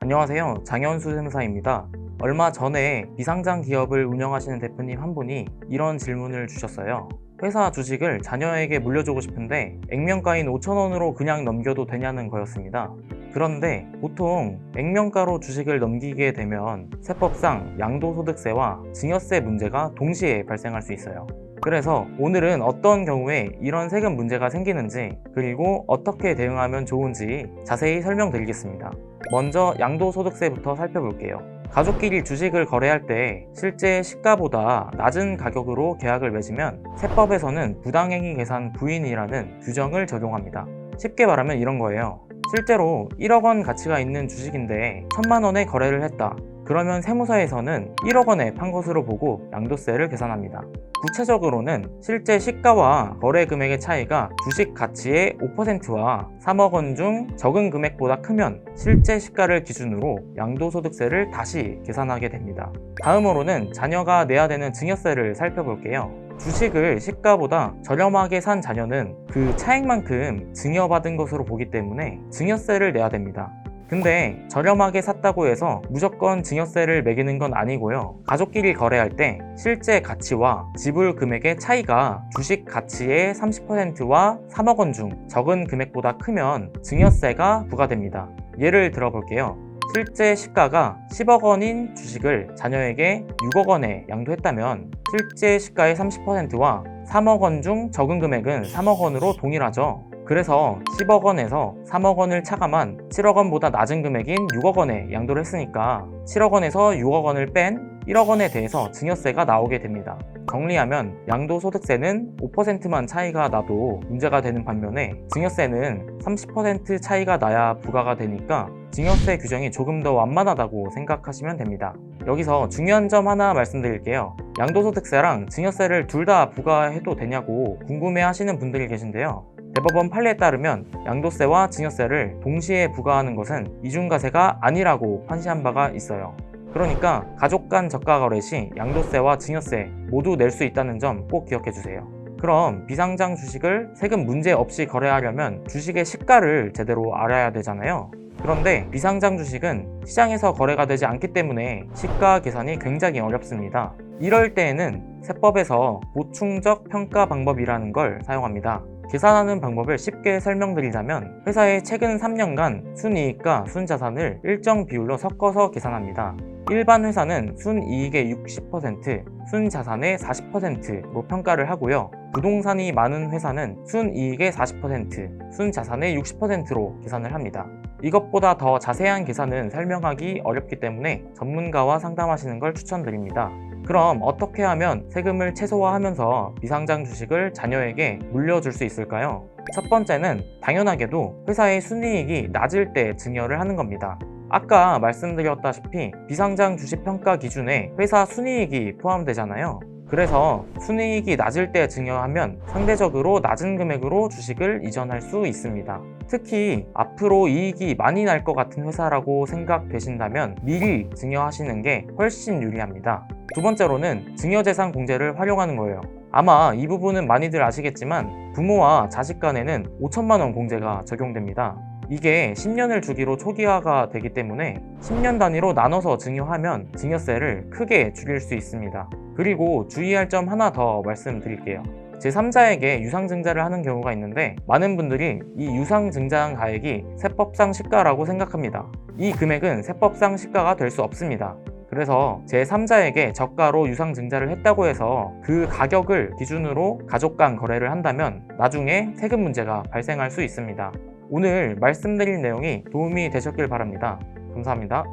안녕하세요. 장현수 세무사입니다. 얼마 전에 비상장 기업을 운영하시는 대표님 한 분이 이런 질문을 주셨어요. 회사 주식을 자녀에게 물려주고 싶은데 액면가인 5,000원으로 그냥 넘겨도 되냐는 거였습니다. 그런데 보통 액면가로 주식을 넘기게 되면 세법상 양도소득세와 증여세 문제가 동시에 발생할 수 있어요. 그래서 오늘은 어떤 경우에 이런 세금 문제가 생기는지, 그리고 어떻게 대응하면 좋은지 자세히 설명드리겠습니다. 먼저 양도소득세부터 살펴볼게요. 가족끼리 주식을 거래할 때 실제 시가보다 낮은 가격으로 계약을 맺으면 세법에서는 부당행위 계산 부인이라는 규정을 적용합니다. 쉽게 말하면 이런 거예요. 실제로 1억 원 가치가 있는 주식인데 1,000만 원에 거래를 했다. 그러면 세무서에서는 1억 원에 판 것으로 보고 양도세를 계산합니다. 구체적으로는 실제 시가와 거래 금액의 차이가 주식 가치의 5%와 3억 원 중 적은 금액보다 크면 실제 시가를 기준으로 양도소득세를 다시 계산하게 됩니다. 다음으로는 자녀가 내야 되는 증여세를 살펴볼게요. 주식을 시가보다 저렴하게 산 자녀는 그 차액만큼 증여받은 것으로 보기 때문에 증여세를 내야 됩니다. 근데 저렴하게 샀다고 해서 무조건 증여세를 매기는 건 아니고요. 가족끼리 거래할 때 실제 가치와 지불 금액의 차이가 주식 가치의 30%와 3억 원 중 적은 금액보다 크면 증여세가 부과됩니다. 예를 들어볼게요. 실제 시가가 10억 원인 주식을 자녀에게 6억 원에 양도했다면 실제 시가의 30%와 3억 원 중 적은 금액은 3억 원으로 동일하죠. 그래서 10억 원에서 3억 원을 차감한 7억 원보다 낮은 금액인 6억 원에 양도를 했으니까 7억 원에서 6억 원을 뺀 1억 원에 대해서 증여세가 나오게 됩니다. 정리하면 양도소득세는 5%만 차이가 나도 문제가 되는 반면에 증여세는 30% 차이가 나야 부과가 되니까 증여세 규정이 조금 더 완만하다고 생각하시면 됩니다. 여기서 중요한 점 하나 말씀드릴게요. 양도소득세랑 증여세를 둘 다 부과해도 되냐고 궁금해 하시는 분들이 계신데요. 대법원 판례에 따르면 양도세와 증여세를 동시에 부과하는 것은 이중과세가 아니라고 판시한 바가 있어요. 그러니까 가족 간 저가 거래 시 양도세와 증여세 모두 낼 수 있다는 점 꼭 기억해 주세요. 그럼 비상장 주식을 세금 문제 없이 거래하려면 주식의 시가를 제대로 알아야 되잖아요. 그런데 비상장 주식은 시장에서 거래가 되지 않기 때문에 시가 계산이 굉장히 어렵습니다. 이럴 때에는 세법에서 보충적 평가 방법이라는 걸 사용합니다. 계산하는 방법을 쉽게 설명드리자면 회사의 최근 3년간 순이익과 순자산을 일정 비율로 섞어서 계산합니다. 일반 회사는 순이익의 60%, 순자산의 40%로 평가를 하고요. 부동산이 많은 회사는 순이익의 40%, 순자산의 60%로 계산을 합니다. 이것보다 더 자세한 계산은 설명하기 어렵기 때문에 전문가와 상담하시는 걸 추천드립니다. 그럼 어떻게 하면 세금을 최소화하면서 비상장 주식을 자녀에게 물려줄 수 있을까요? 첫 번째는 당연하게도 회사의 순이익이 낮을 때 증여를 하는 겁니다. 아까 말씀드렸다시피 비상장 주식 평가 기준에 회사 순이익이 포함되잖아요. 그래서 순이익이 낮을 때 증여하면 상대적으로 낮은 금액으로 주식을 이전할 수 있습니다. 특히 앞으로 이익이 많이 날 것 같은 회사라고 생각되신다면 미리 증여하시는 게 훨씬 유리합니다. 두 번째로는 증여재산 공제를 활용하는 거예요. 아마 이 부분은 많이들 아시겠지만 부모와 자식 간에는 5천만 원 공제가 적용됩니다. 이게 10년을 주기로 초기화가 되기 때문에 10년 단위로 나눠서 증여하면 증여세를 크게 줄일 수 있습니다. 그리고 주의할 점 하나 더 말씀드릴게요. 제3자에게 유상증자를 하는 경우가 있는데 많은 분들이 이 유상증자한 가액이 세법상 시가라고 생각합니다. 이 금액은 세법상 시가가 될 수 없습니다. 그래서 제3자에게 저가로 유상증자를 했다고 해서 그 가격을 기준으로 가족 간 거래를 한다면 나중에 세금 문제가 발생할 수 있습니다. 오늘 말씀드린 내용이 도움이 되셨길 바랍니다. 감사합니다.